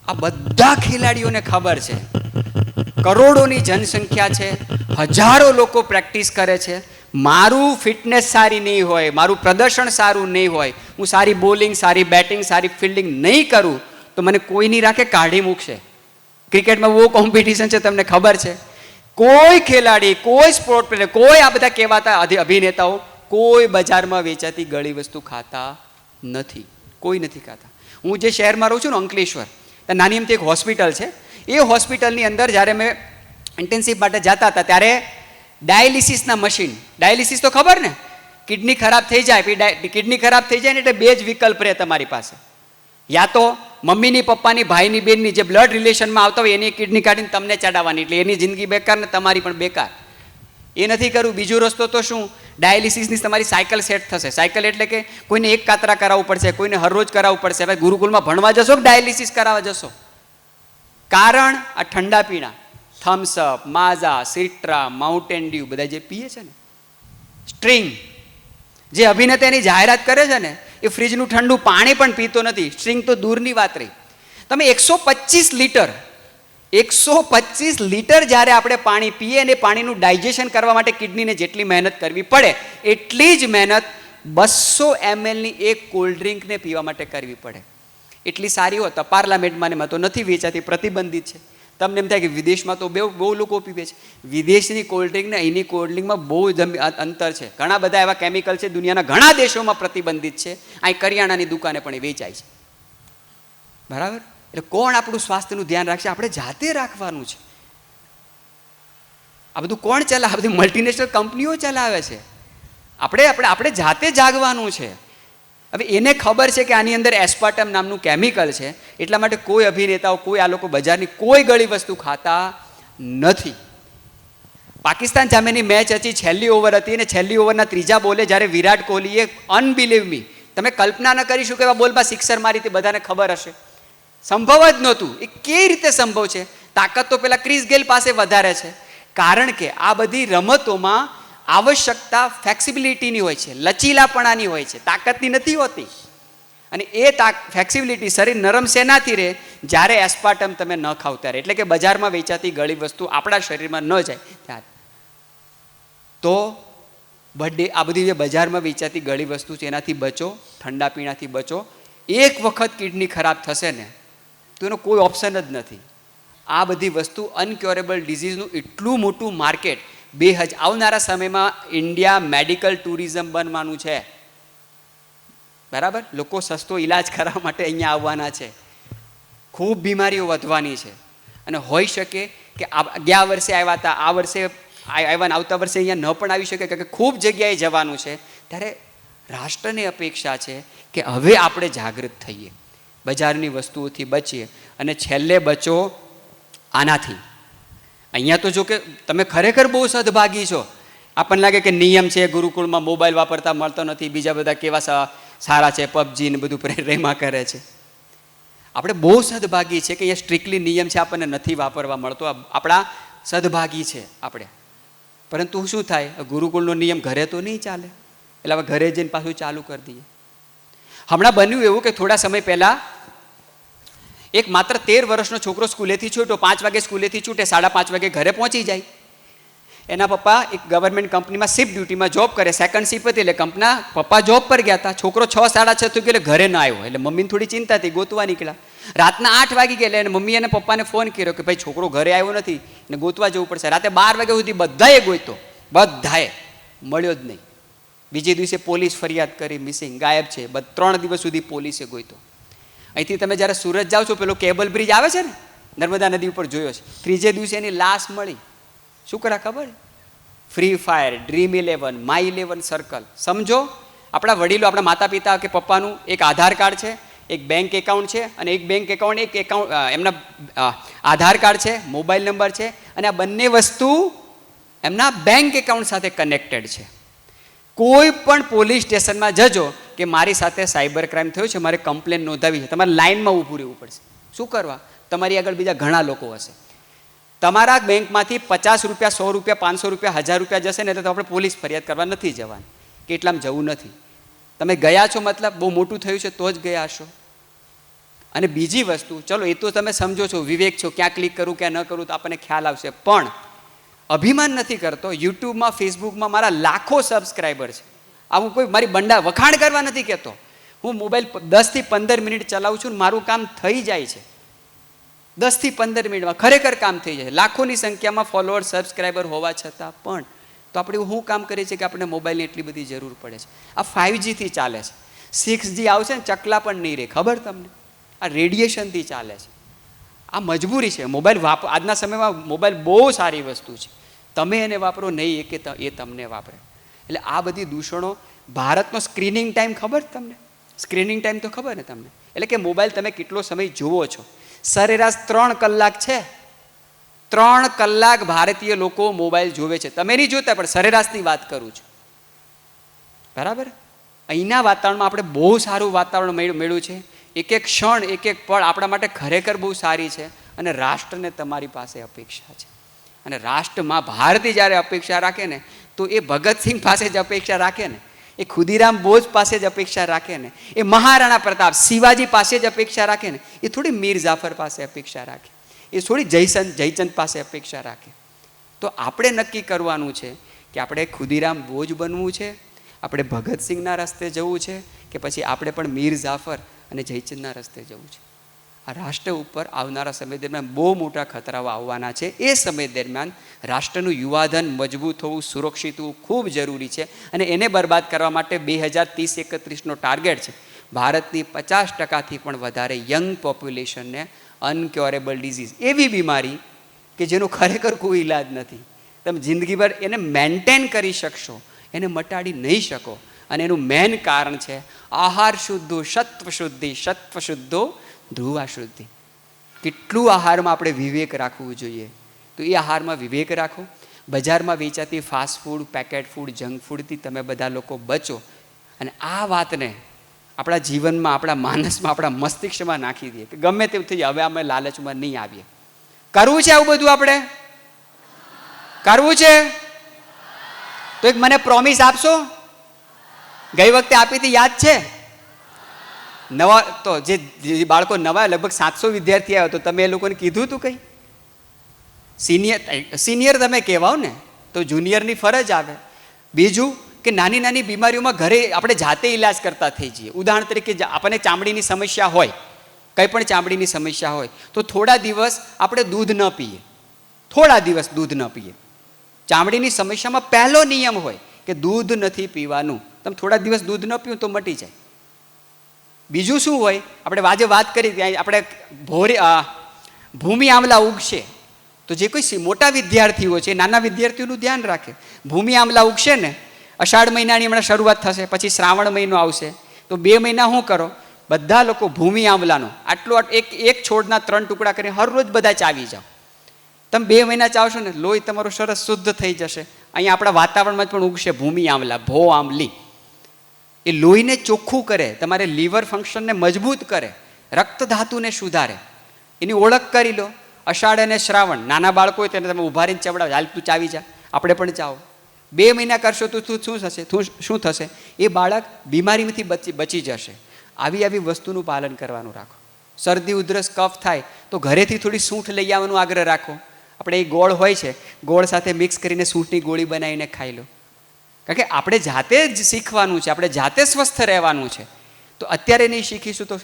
આ બધા ખેલાડીઓને ખબર છે, કરોડોની જનસંખ્યા છે, હજારો લોકો પ્રેક્ટિસ કરે છે, મારું ફિટનેસ સારી નહીં હોય, મારું પ્રદર્શન સારું નહીં હોય, હું સારી બોલિંગ, સારી બેટિંગ, સારી ફિલ્ડિંગ નહીં કરું તો મને કોઈ નહીં રાખે, કાઢી મૂકશે. ક્રિકેટમાં બહુ કોમ્પિટિશન છે, તમને ખબર છે. કોઈ ખેલાડી, કોઈ સ્પોર્ટ પ્લેયર, કોઈ આ બધા કહેવાતા અભિનેતાઓ કોઈ બજારમાં વેચાતી ગળી વસ્તુ ખાતા નથી, કોઈ નથી ખાતા. હું જે શહેરમાં રહું છું ને, અંકલેશ્વર, ત્યાં નાની એમથી એક હોસ્પિટલ છે. એ હોસ્પિટલની અંદર જ્યારે મેં ઇન્ટેન્સિવ માટે જતા હતા ત્યારે ડાયાલિસિસના મશીન, ડાયાલિસિસ તો ખબર ને, કિડની ખરાબ થઈ જાય, પછી કિડની ખરાબ થઈ જાય ને એટલે બે જ વિકલ્પ રહે તમારી પાસે. યા તો મમ્મીની, પપ્પાની, ભાઈની, બેનની જે બ્લડ રિલેશનમાં આવતા હોય એની કિડની કાઢીને તમને ચડાવવાની, એટલે એની જિંદગી બેકાર ને તમારી પણ બેકાર. એ નથી કરવું. બીજો રસ્તો તો શું, ડાયાલિસિસની તમારી સાયકલ સેટ થશે. સાયકલ એટલે કે કોઈને એક કાતરા કરાવવું પડશે, કોઈને હરરોજ કરાવવું પડશે. હવે ગુરુકુલમાં ભણવા જશો કે ડાયાલિસિસ કરાવવા જશો? કારણ આ ઠંડા પીણા, થમ્સઅપ, માઝા, સિટ્રા, માઉન્ટેન ડ્યુ બધા જે પીએ છે ને, સ્ટ્રિંગ, જે અભિનેતા એની જાહેરાત કરે છે ને, એ ફ્રીજનું ઠંડુ પાણી પણ પીતો નથી. સ્ટ્રિંગ તો દૂરની વાત રહી. તમે 125 લીટર જ્યારે આપણે પાણી પીએ અને પાણીનું ડાયજેશન કરવા માટે કિડનીને જેટલી મહેનત કરવી પડે એટલી જ મહેનત 200 ml ની એક કોલ્ડ ડ્રિંકને પીવા માટે કરવી પડે. એટલી સારી હોત પાર્લામેન્ટમાં તો નથી વેચાતી, પ્રતિબંધિત છે. તમને એમ થાય કે વિદેશમાં તો બહુ લોકો પીવે છે. વિદેશની કોલ્ડ ડ્રિંક ને અહીંની કોલ્ડ ડ્રિંકમાં બહુ અંતર છે. ઘણા બધા એવા કેમિકલ છે, દુનિયાના ઘણા દેશોમાં પ્રતિબંધિત છે. અહીં કરિયાણાની દુકાને પણ એ વેચાય છે. બરાબર? એટલે કોણ આપણું સ્વાસ્થ્યનું ધ્યાન રાખશે? આપણે જાતે રાખવાનું છે. આ બધું કોણ ચલાવે? આ બધી મલ્ટીનેશનલ કંપનીઓ ચલાવે છે. આપણે જાતે જાગવાનું છે. હવે એને ખબર છે કે આની અંદર એસ્પાર્ટમ નામનું કેમિકલ છે, એટલા માટે કોઈ અભિનેતાઓ, કોઈ આ લોકો બજારની કોઈ ગળી વસ્તુ ખાતા નથી. પાકિસ્તાન સામેની મેચ હતી, છેલ્લી ઓવર હતી, અને છેલ્લી ઓવરના ત્રીજા બોલે જ્યારે વિરાટ કોહલીએ, અનબિલીવ મી, તમે કલ્પના ન કરી શકો એવા બોલમાં સિક્સર મારી હતી. બધાને ખબર હશે, સંભવ જ નહોતું. એ કેવી રીતે સંભવ છે? તાકાત તો પેલા ક્રિસ ગેલ પાસે વધારે છે. કારણ કે આ બધી રમતોમાં આવશ્યકતા ફ્લેક્સિબિલિટીની હોય છે, લચીલાપણાની હોય છે, તાકાતની નથી હોતી. અને એ ફ્લેક્સિબિલિટી, શરીર નરમ શેનાથી રહે? જ્યારે એસ્પાર્ટમ તમે ન ખાવ ત્યારે, એટલે કે બજારમાં વેચાતી ગળી વસ્તુ આપણા શરીરમાં ન જાય ત્યારે. તો આ બધી જે બજારમાં વેચાતી ગળી વસ્તુ છે એનાથી બચો, ઠંડા પીણાથી બચો. એક વખત કિડની ખરાબ થશે ને તો એનો કોઈ ઓપ્શન જ નથી. આ બધી વસ્તુ અનક્યોરેબલ ડિઝીઝનું એટલું મોટું માર્કેટ આવનારા સમયમાં ઇન્ડિયા મેડિકલ ટુરિઝમ બનવાનું છે. બરાબર? લોકો સસ્તો ઈલાજ કરાવવા માટે અહીંયા આવવાના છે. ખૂબ બીમારીઓ વધવાની છે. અને હોઈ શકે કે ગયા વર્ષે આવ્યા હતા, આ વર્ષે આવ્યા, આવતા વર્ષે અહીંયા ન પણ આવી શકે, કે ખૂબ જગ્યાએ જવાનું છે. ત્યારે રાષ્ટ્રની અપેક્ષા છે કે હવે આપણે જાગૃત થઈએ, બજારની વસ્તુઓથી બચીએ, અને છેલ્લે બચો આનાથી. અહીંયા તો જો કે તમે ખરેખર બહુ સદભાગી છો. આપણને લાગે કે નિયમ છે, ગુરુકુળમાં મોબાઈલ વાપરતા મળતો નથી, બીજા બધા કેવા સારા છે, પબજી ને બધું પ્રેરણા કરે છે. આપણે બહુ સદભાગી છે કે અહીંયા સ્ટ્રિક્ટલી નિયમ છે, આપણને નથી વાપરવા મળતો. આપણા સદભાગી છે આપણે. પરંતુ શું થાય, ગુરુકુળનો નિયમ ઘરે તો નહીં ચાલે, એટલે હવે ઘરે જઈને પાછું ચાલુ કરી દઈએ. હમણાં બન્યું એવું કે થોડા સમય પહેલાં એક માત્ર 13 વર્ષનો છોકરો સ્કૂલેથી છૂટ્યો. 5 વાગે સ્કૂલેથી છૂટે, 5:30 વાગે ઘરે પહોંચી જાય. એના પપ્પા એક ગવર્મેન્ટ કંપનીમાં શિફ્ટ ડ્યુટીમાં જોબ કરે, સેકન્ડ શિફ્ટ હતી, એટલે કંપના પપ્પા જોબ પર ગયા હતા. છોકરો 6:30 થયું એટલે ઘરે ના આવ્યો. એટલે મમ્મીને થોડી ચિંતા થઈ, ગોતવા નીકળ્યા. રાતના 8 વાગી ગયા એટલે મમ્મી અને પપ્પાને ફોન કર્યો કે ભાઈ છોકરો ઘરે આવ્યો નથી ને ગોતવા જવું પડશે. રાતે 12 વાગ્યા સુધી બધાએ ગોતો, બધાએ મળ્યો જ નહીં. બીજે દિવસે પોલીસ ફરિયાદ કરી, મિસિંગ, ગાયબ છે. 3 દિવસ સુધી પોલીસે ગોતો. અહીંથી તમે જ્યારે સુરત જાઓ છો, પેલો કેબલ બ્રિજ આવે છે ને, નર્મદા નદી ઉપર જોયો છે, ત્રીજે દિવસે એની લાશ મળી. શું કરા ખબર? Free fire, Dream11, My11 circle. સમજો, આપણા વડીલો, આપણા માતા પિતા કે પપ્પાનું એક આધાર કાર્ડ છે, એક બેંક એકાઉન્ટ છે, અને એક બેંક એકાઉન્ટ, એક એકાઉન્ટ, એમના આધાર કાર્ડ છે, મોબાઈલ નંબર છે, અને આ બંને વસ્તુ એમના બેંક એકાઉન્ટ સાથે કનેક્ટેડ છે. કોઈ પણ પોલીસ સ્ટેશનમાં જજો કે મારી સાથે સાયબર ક્રાઇમ થયો છે, મારે કમ્પ્લેન નોંધાવી છે, તમારે લાઇનમાં ઊભું રહેવું પડશે. શું કરવા? તમારી આગળ બીજા ઘણા લોકો હશે. તમારા બેંકમાંથી 50 રૂપિયા, 100 રૂપિયા, 500 રૂપિયા, 1000 રૂપિયા જશે ને તો આપણે પોલીસ ફરિયાદ કરવા નથી જવાની, કે એટલામાં જવું નથી. તમે ગયા છો મતલબ બહુ મોટું થયું છે તો જ ગયા હશો. અને બીજી વસ્તુ, ચલો એ તો તમે સમજો છો, વિવેક છો, ક્યાં ક્લિક કરું ક્યાં ન કરું તો આપણને ખ્યાલ આવશે, પણ અભિમાન નથી કરતો. યુટ્યુબમાં, ફેસબુકમાં મારા લાખો સબસ્ક્રાઈબર છે. આ હું કોઈ મારી વખાણ કરવા નથી કહેતો. હું મોબાઈલ 10 થી 15 મિનિટ ચલાવું છું, મારું કામ થઈ જાય છે. 10 થી 15 મિનિટમાં ખરેખર કામ થઈ જાય. લાખોની સંખ્યામાં ફોલોઅર, સબસ્ક્રાઈબર હોવા છતાં પણ તો આપણે શું કામ કરીએ છીએ કે આપણે મોબાઈલની એટલી બધી જરૂર પડે છે. આ 5G થી ચાલે છે. 6G આવશે ને ચકલા પણ નહીં રહે, ખબર તમને? આ રેડિયેશનથી ચાલે છે. આ મજબૂરી છે. મોબાઈલ આજના સમયમાં મોબાઈલ બહુ સારી વસ્તુ છે, તમે એને વાપરો નહીં કે એ તમને વાપરે. એટલે આ બધી દૂષણો. ભારતનો સ્ક્રીનિંગ ટાઈમ ખબર તમને? સ્ક્રીનિંગ ટાઈમ તો ખબર ને તમને? એટલે કે મોબાઈલ તમે કેટલો સમય જુઓ છો? સરેરાશ 3 કલાક છે. 3 કલાક ભારતીય લોકો મોબાઈલ જોવે છે. તમે નહીં જોતા, પણ સરેરાશની વાત કરું છું, બરાબર? અહીંના વાતાવરણમાં આપણે બહુ સારું વાતાવરણ મળ્યું છે. એક એક ક્ષણ, એક એક પળ આપણા માટે ખરેખર બહુ સારી છે. અને રાષ્ટ્રને તમારી પાસે અપેક્ષા છે. અને રાષ્ટ્રમાં ભારતી જ્યારે અપેક્ષા રાખે ને, તો એ ભગતસિંહ પાસે જ અપેક્ષા રાખે ને, એ ખુદીરામ બોઝ પાસે જ અપેક્ષા રાખે ને, એ મહારાણા પ્રતાપ શિવાજી પાસે જ અપેક્ષા રાખે ને, એ થોડી મીર જાફર પાસે અપેક્ષા રાખે, એ થોડી જયચંદ પાસે અપેક્ષા રાખે. તો આપણે નક્કી કરવાનું છે કે આપણે ખુદીરામ બોઝ બનવું છે, આપણે ભગતસિંહના રસ્તે જવું છે, કે પછી આપણે પણ મીર જાફર અને જયચંદના રસ્તે જવું છે. આ રાષ્ટ્ર ઉપર આવનારા સમય દરમિયાન બહુ મોટા ખતરાઓ આવવાના છે. એ સમય દરમિયાન રાષ્ટ્રનું યુવાધન મજબૂત હોવું, સુરક્ષિત હોવું ખૂબ જરૂરી છે. અને એને બરબાદ કરવા માટે 2030-31નો ટાર્ગેટ છે. ભારતની 50%થી પણ વધારે યંગ પોપ્યુલેશનને અનક્યોરેબલ ડિઝીઝ, એવી બીમારી કે જેનો ખરેખર કોઈ ઈલાજ નથી, તમે જિંદગીભર એને મેન્ટેન કરી શકશો, એને મટાડી નહીં શકો. અને એનું મેઇન કારણ છે આહાર શુદ્ધો સત્વ શુદ્ધિ, સત્વ શુદ્ધો ધ્રુવા શુદ્ધિ. કેટલું આહારમાં આપણે વિવેક રાખવું જોઈએ? તો એ આહારમાં વિવેક રાખો. બજારમાં વેચાતી fast food, packet food, junk ફૂડથી તમે બધા લોકો બચો. અને આ વાતને આપણા જીવનમાં, આપણા માનસમાં, આપણા મસ્તિષ્કમાં નાખી દઈએ કે ગમે તેમ થઈ જાય, હવે અમે લાલચમાં નહીં આવીએ. કરવું છે આવું બધું? આપણે કરવું છે? તો એક મને પ્રોમિસ આપશો? ગઈ વખતે આપી હતી, યાદ છે? નવા તો જે બાળકો નવા, લગભગ 700 વિદ્યાર્થી આવ્યો, તો તમે એ લોકોને કીધું હતું કંઈ? સિનિયર તમે કહેવાઓ ને, તો જુનિયરની ફરજ આવે. બીજું કે નાની નાની બીમારીઓમાં ઘરે આપણે જાતે ઈલાજ કરતા થઈ જઈએ. ઉદાહરણ તરીકે આપણને ચામડીની સમસ્યા હોય, કંઈ પણ ચામડીની સમસ્યા હોય, તો થોડા દિવસ આપણે દૂધ ન પીએ, થોડા દિવસ દૂધ ન પીએ. ચામડીની સમસ્યામાં પહેલો નિયમ હોય કે દૂધ નથી પીવાનું. તમે થોડા દિવસ દૂધ ન પીવું તો મટી જાય. બીજું શું હોય? આપણે આજે વાત કરી, ત્યાં આપણે ભૂમિ આમલા ઉગશે, તો જે કોઈ મોટા વિદ્યાર્થીઓ છે, નાના વિદ્યાર્થીઓનું ધ્યાન રાખે. ભૂમિ આમલા ઉગશે ને, અષાઢ મહિનાની હમણાં શરૂઆત થશે, પછી શ્રાવણ મહિનો આવશે, તો 2 મહિના શું કરો? બધા લોકો ભૂમિ આમલાનો એક છોડના 3 ટુકડા કરીને હરરોજ બધા ચાવી જાઓ. તમે 2 મહિના ચાવશો ને, લોહી તમારું સરસ શુદ્ધ થઈ જશે. અહીંયા આપણા વાતાવરણમાં પણ ઉગશે ભૂમિ આમલા, ભો આમલી. એ લોહીને ચોખ્ખું કરે, તમારે લીવર ફંક્શનને મજબૂત કરે, રક્ત ધાતુને સુધારે. એની ઓળખ કરી લો. અષાઢ અને શ્રાવણ, નાના બાળકો હોય તેને તમે ઉભારીને ચવડાવો, હાલ તું ચાવી જા, આપણે પણ ચાવો. 2 મહિના કરશો તો શું થશે? એ બાળક બીમારીમાંથી બચી જશે. આવી વસ્તુનું પાલન કરવાનું રાખો. શરદી, ઉધરસ, કફ થાય તો ઘરેથી થોડી સૂંઠ લઈ આવવાનો આગ્રહ રાખો. આપણે એ ગોળ હોય છે, ગોળ સાથે મિક્સ કરીને સૂંઠની ગોળી બનાવીને ખાઈ લો. કારણ કે આપણે જાતે જ શીખવાનું છે, આપણે જાતે સ્વસ્થ રહેવાનું છે. તો અત્યારે નહીં શીખીશું તો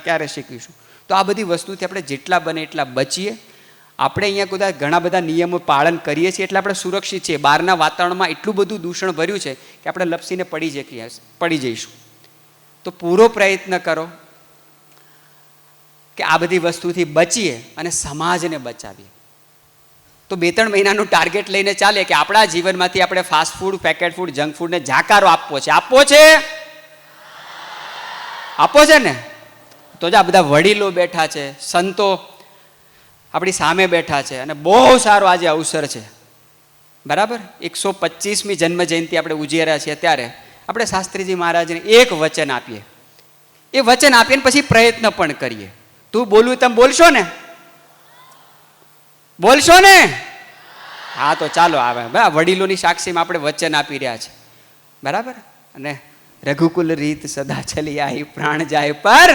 ક્યારે શીખીશું? તો આ બધી વસ્તુથી આપણે જેટલા બને એટલા બચીએ. આપણે અહીંયા કદાચ ઘણા બધા નિયમો પાલન કરીએ છીએ એટલે આપણે સુરક્ષિત છીએ. બહારના વાતાવરણમાં એટલું બધું દૂષણ ભર્યું છે કે આપણે લપસીને પડી જઈશું. તો પૂરો પ્રયત્ન કરો કે આ બધી વસ્તુથી બચીએ અને સમાજને બચાવીએ. તો 2-3 મહિનાનું ટાર્ગેટ લઈને ચાલે કે આપણા જીવનમાંથી આપણે fast food, packet food, junk ફૂડને જાકારો આપવો છે. આપવો છે ને? તો જ આ બધા વડીલો બેઠા છે, સંતો આપણી સામે બેઠા છે, અને બહુ સારો આજે અવસર છે, બરાબર? 125મી જન્મ જયંતિ આપણે ઉજવી રહ્યા છીએ. ત્યારે આપણે શાસ્ત્રીજી મહારાજને એક વચન આપીએ. એ વચન આપીને પછી પ્રયત્ન પણ કરીએ. તું બોલવું, તમે બોલશો ને? બોલશો ને? હા, તો ચાલો આવે. વડીલોની સાક્ષીમાં આપણે વચન આપી રહ્યા છે, બરાબર? અને રઘુકુલ રીત સદા ચલી આવી, પ્રાણ જાય પર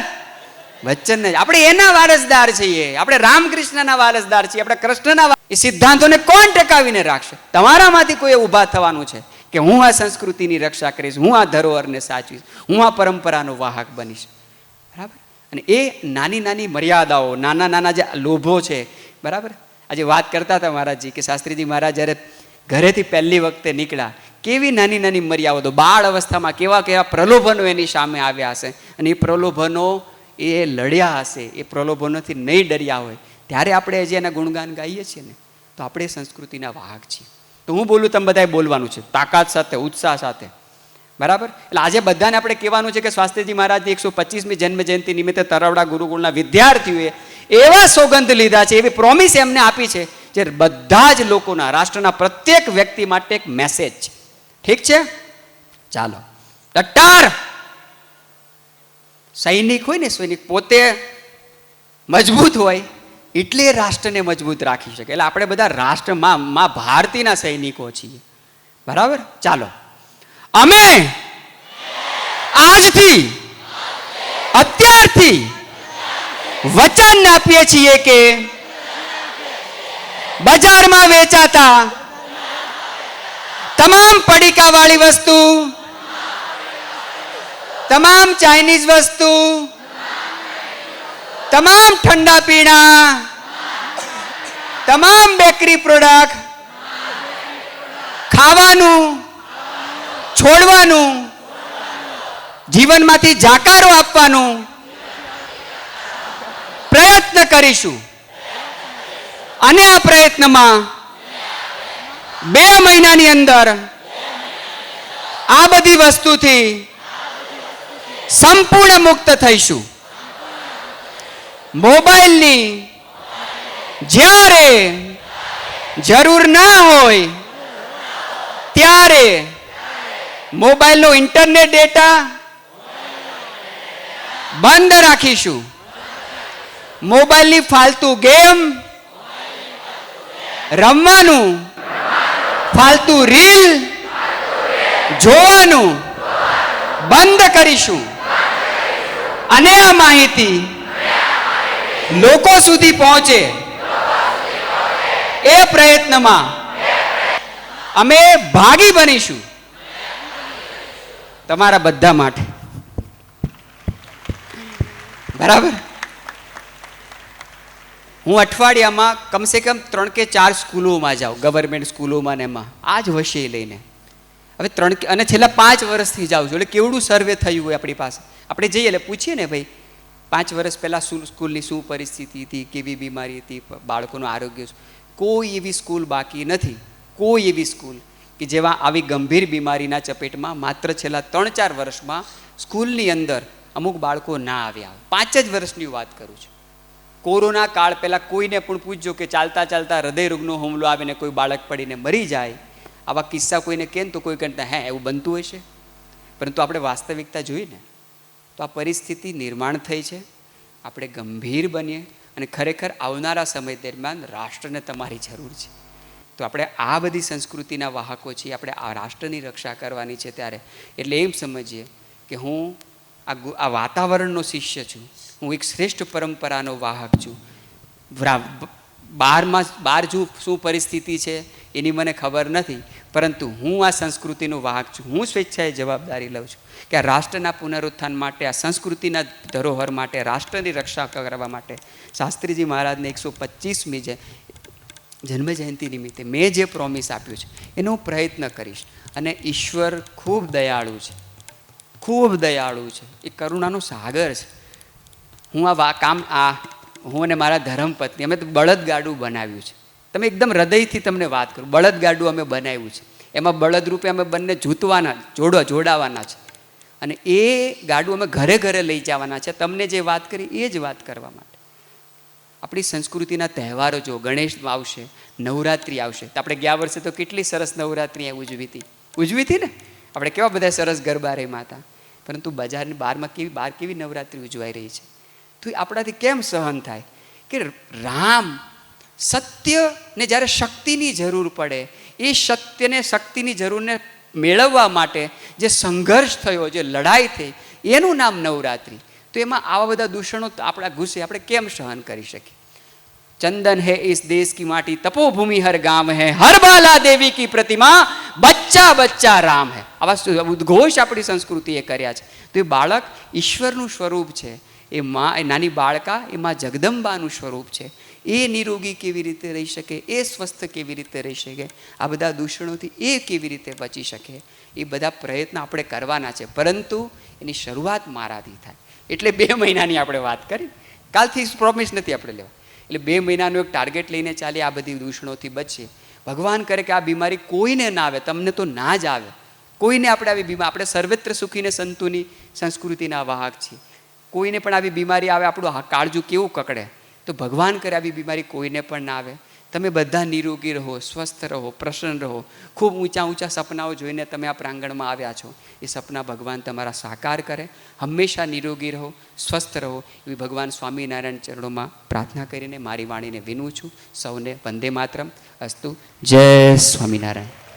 વચન. આપણે એના વારસદાર છીએ, આપણે રામકૃષ્ણના વારસદાર છીએ, આપણે કૃષ્ણના. એ સિદ્ધાંતોને કોણ ટકાવીને રાખશે? તમારામાંથી કોઈ ઊભા થવાનું છે કે હું આ સંસ્કૃતિની રક્ષા કરીશ, હું આ ધરોહરને સાચવીશ, હું આ પરંપરાનો વાહક બનીશ, બરાબર? અને એ નાની નાની મર્યાદાઓ, નાના નાના જે લોભો છે, બરાબર? આજે વાત કરતા હતા મહારાજજી કે શાસ્ત્રીજી મહારાજ જ્યારે ઘરેથી પહેલી વખતે નીકળ્યા, કેવી નાની નાની મર્યાદાઓ, બાળ અવસ્થામાં કેવા કેવા પ્રલોભનો એની સામે આવ્યા હશે, અને એ પ્રલોભનો એ લડ્યા હશે, એ પ્રલોભનોથી નહીં ડર્યા હોય, ત્યારે આપણે હજી એના ગુણગાન ગાઈએ છીએ ને, તો આપણે સંસ્કૃતિના વાહક છીએ. તો હું બોલું, તમે બધાએ બોલવાનું છે તાકાત સાથે, ઉત્સાહ સાથે, બરાબર? એટલે આજે બધાને આપણે કહેવાનું છે કે શાસ્ત્રીજી મહારાજની 125મી જન્મ જયંતિ નિમિત્તે તરવડા ગુરુકુળના વિદ્યાર્થીઓએ એવા સોગંદ લીધા છે, એવી પ્રોમિસ એમને આપી છે, જે બધા જ લોકોના, રાષ્ટ્રના પ્રત્યેક વ્યક્તિ માટે એક મેસેજ છે. ઠીક છે? ચાલો, ટટ્ટાર સૈનિક હોય ને, સૈનિક પોતે મજબૂત હોય એટલે રાષ્ટ્રને મજબૂત રાખી શકે. એટલે આપણે બધા રાષ્ટ્રમાં માં ભારતીના સૈનિકો છીએ, બરાબર? ચાલો, અમે આજથી અત્યારથી વચન આપીએ છીએ કે બજારમાં વેચાતા તમામ પડીકાવાળી વસ્તુ, તમામ ચાઇનીઝ વસ્તુ, તમામ ઠંડા પીણા, તમામ બેકરી પ્રોડક્ટ, ખાવાનું છોડવાનું, જીવનમાંથી જાકારો આપવાનું પ્રયત્ન કરીશું. અને આ પ્રયત્નમાં 2 મહિનાની અંદર આ બધી વસ્તુથી સંપૂર્ણ મુક્ત થઈશું. મોબાઈલની જ્યારે જરૂર ના હોય ત્યારે મોબાઈલનો ઇન્ટરનેટ ડેટા બંધ રાખીશું. મોબાઈલની ફાલતુ ગેમ રમવાનું, ફાલતુ રીલ જોવાનું બંધ કરીશું. અને આ માહિતી લોકો સુધી પહોંચે એ પ્રયત્નમાં અમે ભાગી બનીશું, તમારા બધા માટે, બરાબર? હું અઠવાડિયામાં કમસે કમ 3 કે 4 સ્કૂલોમાં જાઉં, ગવર્મેન્ટ સ્કૂલોમાં ને એમાં આ જ વિષય લઈને. હવે 3 અને છેલ્લા 5 વર્ષથી જાઉં છું. એટલે કેવડું સર્વે થયું હોય આપણી પાસે. આપણે જઈએ એટલે પૂછીએ ને, ભાઈ 5 વર્ષ પહેલાં સ્કૂલની શું પરિસ્થિતિ હતી, કેવી બીમારી હતી, બાળકોનું આરોગ્ય. કોઈ એવી સ્કૂલ બાકી નથી, કોઈ એવી સ્કૂલ કે જેવા આવી ગંભીર બીમારીના ચપેટમાં માત્ર છેલ્લા 3-4 વર્ષમાં સ્કૂલની અંદર અમુક બાળકો ના આવ્યા. 5 જ વર્ષની વાત કરું છું. કોરોના કાળ પહેલાં કોઈને પણ પૂછજો કે ચાલતા ચાલતા હૃદયરોગનો હુમલો આવે ને કોઈ બાળક પડીને મરી જાય, આવા કિસ્સા કોઈને કહે ને તો કોઈ કહેતા હે એવું બનતું હશે. પરંતુ આપણે વાસ્તવિકતા જોઈને તો આ પરિસ્થિતિ નિર્માણ થઈ છે. આપણે ગંભીર બનીએ અને ખરેખર આવનારા સમય દરમિયાન રાષ્ટ્રને તમારી જરૂર છે. તો આપણે આ બધી સંસ્કૃતિના વાહકો છીએ, આપણે આ રાષ્ટ્રની રક્ષા કરવાની છે. ત્યારે એટલે એમ સમજીએ કે હું આ વાતાવરણનો શિષ્ય છું, હું એક શ્રેષ્ઠ પરંપરાનો વાહક છું. બહાર શું પરિસ્થિતિ છે એની મને ખબર નથી, પરંતુ હું આ સંસ્કૃતિનો વાહક છું. હું સ્વેચ્છાએ જવાબદારી લઉં છું કે આ રાષ્ટ્રના પુનરુત્થાન માટે, આ સંસ્કૃતિના ધરોહર માટે, રાષ્ટ્રની રક્ષા કરવા માટે શાસ્ત્રીજી મહારાજને 125મી જન્મજયંતિ નિમિત્તે મેં જે પ્રોમિસ આપ્યું છે એનો હું પ્રયત્ન કરીશ. અને ઈશ્વર ખૂબ દયાળુ છે, ખૂબ દયાળુ છે, એ કરુણાનો સાગર છે. હું હું અને મારા ધર્મપત્ની અમે તો બળદગાડું બનાવ્યું છે. તમે એકદમ હૃદયથી તમને વાત કરું, બળદગાડું અમે બનાવ્યું છે. એમાં બળદ રૂપે અમે બંને જોડાવાના છે. અને એ ગાડું અમે ઘરે ઘરે લઈ જવાના છે. તમને જે વાત કરી એ જ વાત કરવા માટે. આપણી સંસ્કૃતિના તહેવારો જો ગણેશ આવશે, નવરાત્રિ આવશે, તો આપણે ગયા વર્ષે તો કેટલી સરસ નવરાત્રિ ઉજવી હતી ને. આપણે કેવા બધા સરસ ગરબા રમ્યા હતા. પરંતુ બજારની બહાર કેવી નવરાત્રિ ઉજવાઈ રહી છે. તો આપણાથી કેમ સહન થાય કે રામ સત્યને જ્યારે શક્તિની જરૂર પડે, એ સત્યને શક્તિની જરૂરને મેળવવા માટે જે સંઘર્ષ થયો, જે લડાઈ થઈ, એનું નામ નવરાત્રિ. તો એમાં આવા બધા દૂષણો આપણા ઘૂસે આપણે કેમ સહન કરી શકીએ? ચંદન હે ઇસ દેશ કી માટી, તપોભૂમિ હર ગામ હે, હર બાલા દેવી કી પ્રતિમા, બચ્ચા બચ્ચા રામ હે. આવા ઉદ્ઘોષ આપણી સંસ્કૃતિએ કર્યા છે. તો એ બાળક ઈશ્વરનું સ્વરૂપ છે. એ નાની બાળકા એ માં જગદંબાનું સ્વરૂપ છે. એ નિરોગી કેવી રીતે રહી શકે, એ સ્વસ્થ કેવી રીતે રહી શકે, આ બધા દૂષણોથી એ કેવી રીતે બચી શકે, એ બધા પ્રયત્ન આપણે કરવાના છે. પરંતુ એની શરૂઆત મારાથી થાય. એટલે 2 મહિનાની આપણે વાત કરી, કાલથી પ્રોમિસ નથી આપણે લેવા. એટલે 2 મહિનાનું એક ટાર્ગેટ લઈને ચાલીએ, આ બધી દૂષણોથી બચીએ. ભગવાન કરે કે આ બીમારી કોઈને ના આવે, તમને તો ના જ આવે. કોઈને આપણે આવી બીમારી, આપણે સર્વત્ર સુખીને સંતુની સંસ્કૃતિના વાહક છીએ. કોઈને પણ આવી બીમારી આવે, આપણું કાળજું કેવું કકડે. તો ભગવાન કરે આવી બીમારી કોઈને પણ ના આવે. તમે બધા નિરોગી રહો, સ્વસ્થ રહો, પ્રસન્ન રહો. ખૂબ ઊંચા ઊંચા સપનાઓ જોઈને તમે આ પ્રાંગણમાં આવ્યા છો. એ સપના ભગવાન તમારા સાકાર કરે. હંમેશા નિરોગી રહો, સ્વસ્થ રહો, એવી ભગવાન સ્વામિનારાયણ ચરણોમાં પ્રાર્થના કરીને મારી વાણીને વિનું છું. સૌને વંદે માતરમ. અસ્તુ. જય સ્વામિનારાયણ.